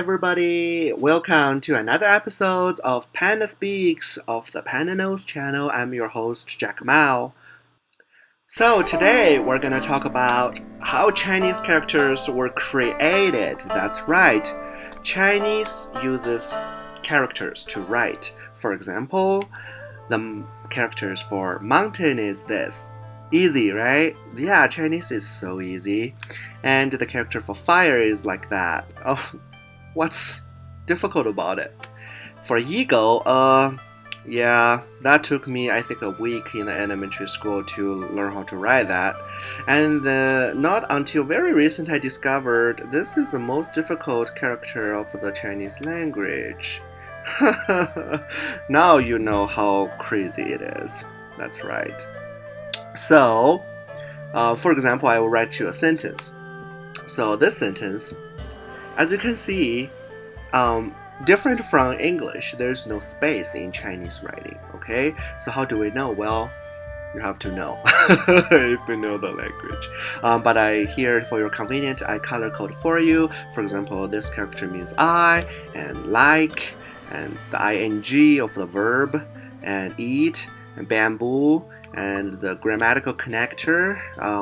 everybody! Welcome to another episode of Panda Speaks of the Panda Nose channel. I'm your host, Jack Mao. So today we're gonna talk about how Chinese characters were created. That's right. Chinese uses characters to write. For example, the characters for mountain is this. Easy, right? Yeah, Chinese is so easy. And the character for fire is like that. Oh, what's difficult about it? For eagle, yeah, that took me, I think, a week in the elementary school to learn how to write that. And not until very recent I discovered this is the most difficult character of the Chinese language. Now you know how crazy it is. That's right. So, for example, I will write you a sentence. So this sentence, as you can see, different from English, there's no space in Chinese writing, okay? So how do we know? Well, you have to know if you know the language. But here, for your convenience, I color code for you. For example, this character means I, and like, and the ing of the verb, and eat, and bamboo, and the grammatical connector,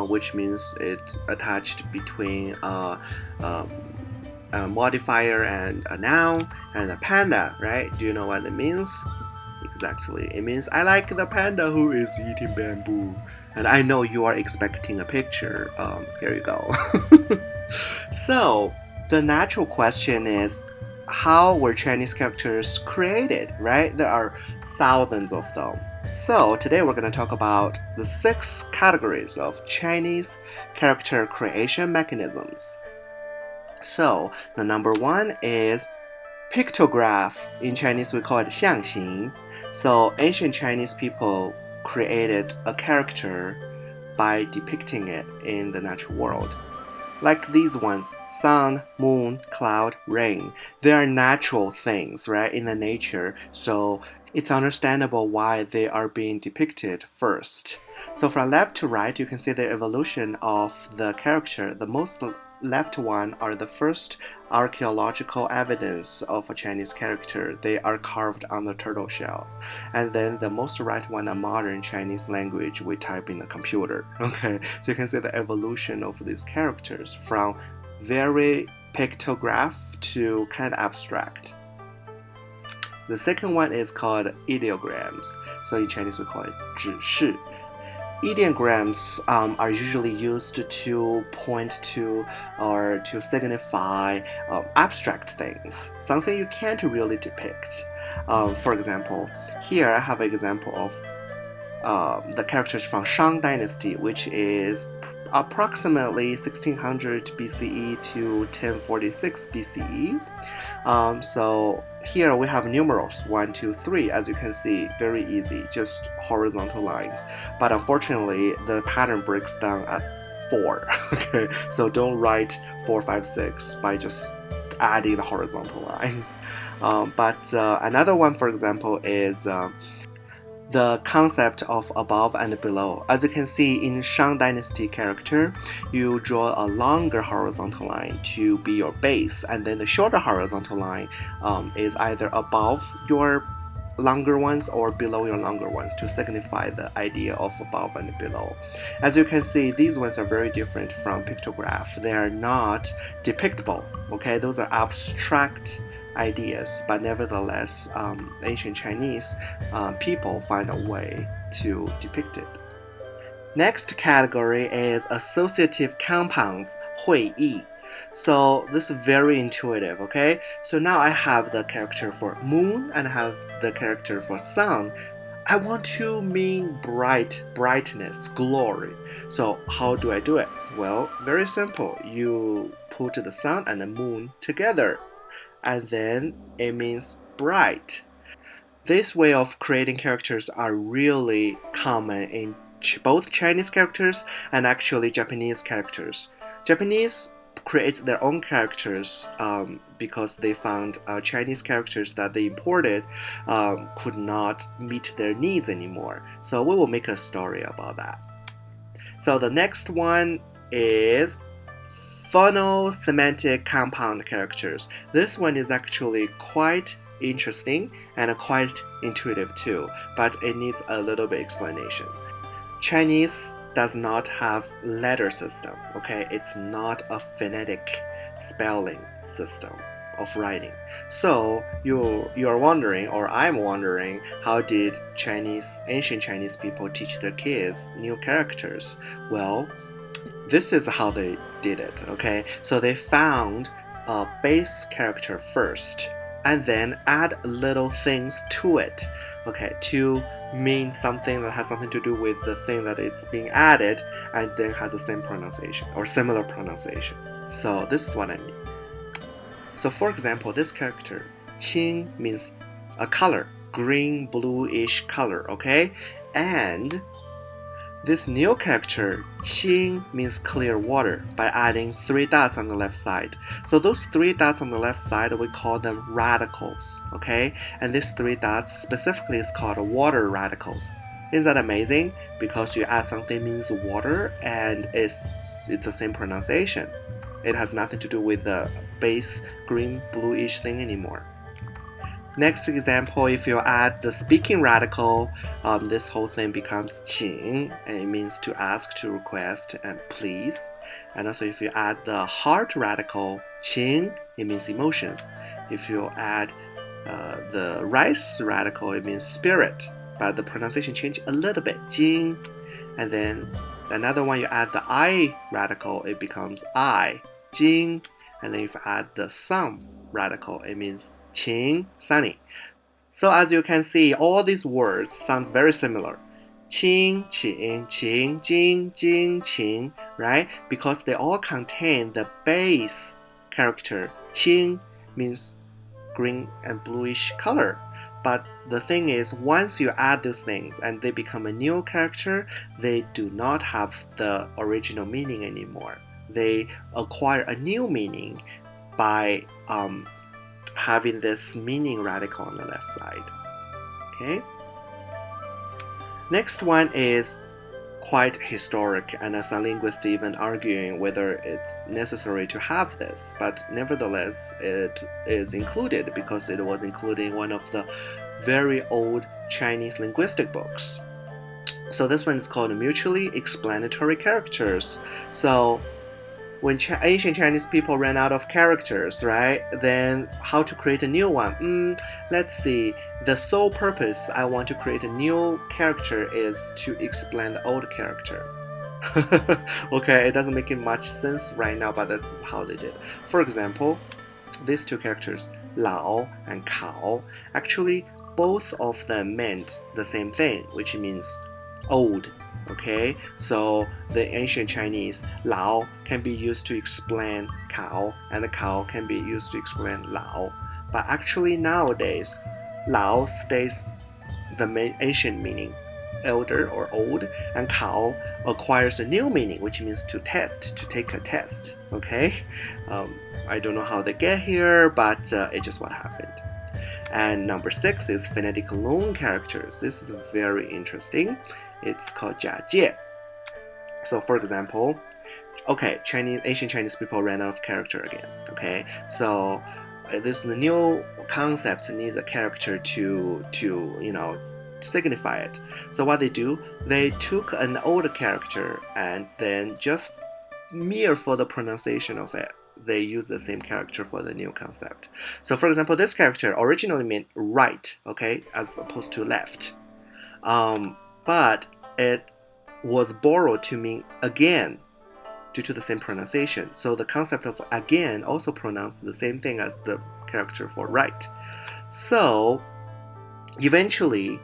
which means it attached between a modifier and a noun, and a panda, right? Do you know what it means? Exactly. It means I like the panda who is eating bamboo. And I know you are expecting a picture. Here you go. So, the natural question is, how were Chinese characters created, right? There are thousands of them. So today we're going to talk about the 6 categories of Chinese character creation mechanisms. So the number 1 is pictograph. In Chinese we call it 象形. So ancient Chinese people created a character by depicting it in the natural world. Like these ones, sun, moon, cloud, rain. They are natural things, right, in the nature. So it's understandable why they are being depicted first. So from left to right, you can see the evolution of the character. The most left one are the first archaeological evidence of a Chinese character. They are carved on the turtle shells. And then the most right one, a modern Chinese language we type in the computer. Okay, so you can see the evolution of these characters from very pictograph to kind of abstract. The second one is called ideograms. So in Chinese we call it 指示. Ideograms are usually used to point to or to signify abstract things, something you can't really depict. For example, here I have an example of the characters from Shang Dynasty, which is approximately 1600 BCE to 1046 BCE. So here we have numerals 1, 2, 3. As you can see, very easy, just horizontal lines. But unfortunately, the pattern breaks down at 4. Okay, so don't write 4, 5, 6 by just adding the horizontal lines. But another one, for example, is the concept of above and below. As you can see in Shang Dynasty character, you draw a longer horizontal line to be your base, and then the shorter horizontal line is either above your longer ones or below your longer ones to signify the idea of above and below. As you can see, these ones are very different from pictograph. They are not depictable, okay? Those are abstract ideas, but nevertheless, ancient Chinese people find a way to depict it. Next category is associative compounds, 会意. So this is very intuitive, okay? So now I have the character for moon and I have the character for sun. I want to mean brightness, glory. So how do I do it? Well, very simple. You put the sun and the moon together, and then it means bright. This way of creating characters are really common in both Chinese characters and actually Japanese characters. Japanese creates their own characters because they found Chinese characters that they imported could not meet their needs anymore. So we will make a story about that. So the next one is Phono-semantic compound characters. This one is actually quite interesting and quite intuitive too, but it needs a little bit explanation. Chinese does not have letter system, okay? It's not a phonetic spelling system of writing. So you're wondering, or I'm wondering, how did ancient Chinese people teach their kids new characters? Well, this is how they did it, okay? So they found a base character first and then add little things to it, okay, to mean something that has something to do with the thing that it's being added and then has the same pronunciation or similar pronunciation. So this is what I mean. So for example, this character, qing, means a color, green, bluish color, okay? And this new character, qing, means clear water by adding 3 dots on the left side. So those 3 dots on the left side, we call them radicals, okay? And these 3 dots specifically is called water radicals. Isn't that amazing? Because you add something means water and it's the same pronunciation. It has nothing to do with the base green bluish thing anymore. Next example, if you add the speaking radical, this whole thing becomes qing, and it means to ask, to request, and please. And also if you add the heart radical, qing, it means emotions. If you add the rice radical, it means spirit, but the pronunciation changed a little bit, jing. And then another one, you add the I radical, it becomes I, jing. And then if you add the sun radical, it means qing, sunny. So as you can see, all these words sounds very similar. Qing, qing, qing, jing, jing, qing, right? Because they all contain the base character. Qing means green and bluish color. But the thing is, once you add those things and they become a new character, they do not have the original meaning anymore. They acquire a new meaning by having this meaning radical on the left side. Okay. Next one is quite historic, and some linguists even arguing whether it's necessary to have this, but nevertheless it is included because it was included in one of the very old Chinese linguistic books. So this one is called mutually explanatory characters. So when ancient Chinese people ran out of characters, right, then how to create a new one? Let's see. The sole purpose I want to create a new character is to explain the old character. Okay, it doesn't make much sense right now, but that's how they did. For example, these 2 characters, lao and kao, actually both of them meant the same thing, which means old. Okay, so the ancient Chinese, lao can be used to explain kao, and the kao can be used to explain lao. But actually nowadays, lao stays the ancient meaning, elder or old, and kao acquires a new meaning, which means to test, to take a test. Okay, I don't know how they get here, but it's just what happened. And number 6 is phonetic loan characters. This is very interesting. It's called 假借. So for example, okay, ancient Chinese people ran out of character again. Okay, so this is a new concept, needs a character to signify it. So what they do, they took an older character and then just mere for the pronunciation of it, they use the same character for the new concept. So for example, this character originally meant right, okay, as opposed to left. But it was borrowed to mean again due to the same pronunciation. So the concept of again also pronounced the same thing as the character for right. So eventually,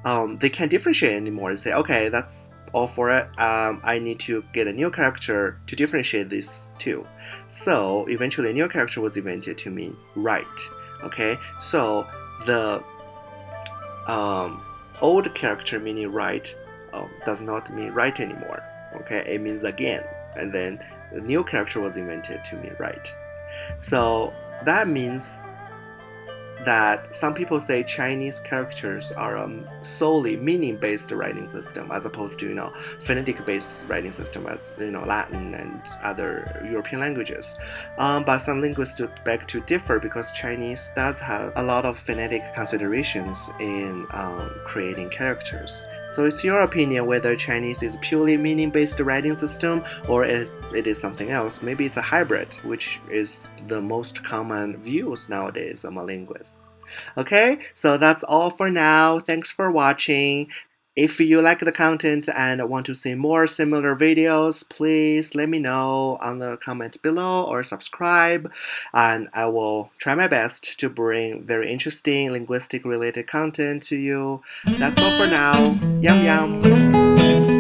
they can't differentiate anymore and say, okay, that's all for it. I need to get a new character to differentiate these 2. So eventually a new character was invented to mean right. Okay, so the old character meaning right does not mean right anymore. Okay, it means again, and then the new character was invented to mean right. So that means that some people say Chinese characters are a solely meaning-based writing system as opposed to phonetic-based writing system as Latin and other European languages. But some linguists beg to differ because Chinese does have a lot of phonetic considerations in creating characters. So it's your opinion whether Chinese is purely meaning-based writing system or it is something else. Maybe it's a hybrid, which is the most common views nowadays among linguists. Okay, so that's all for now. Thanks for watching. If you like the content and want to see more similar videos, please let me know on the comment below or subscribe, and I will try my best to bring very interesting linguistic related content to you. That's all for now. Yum yum.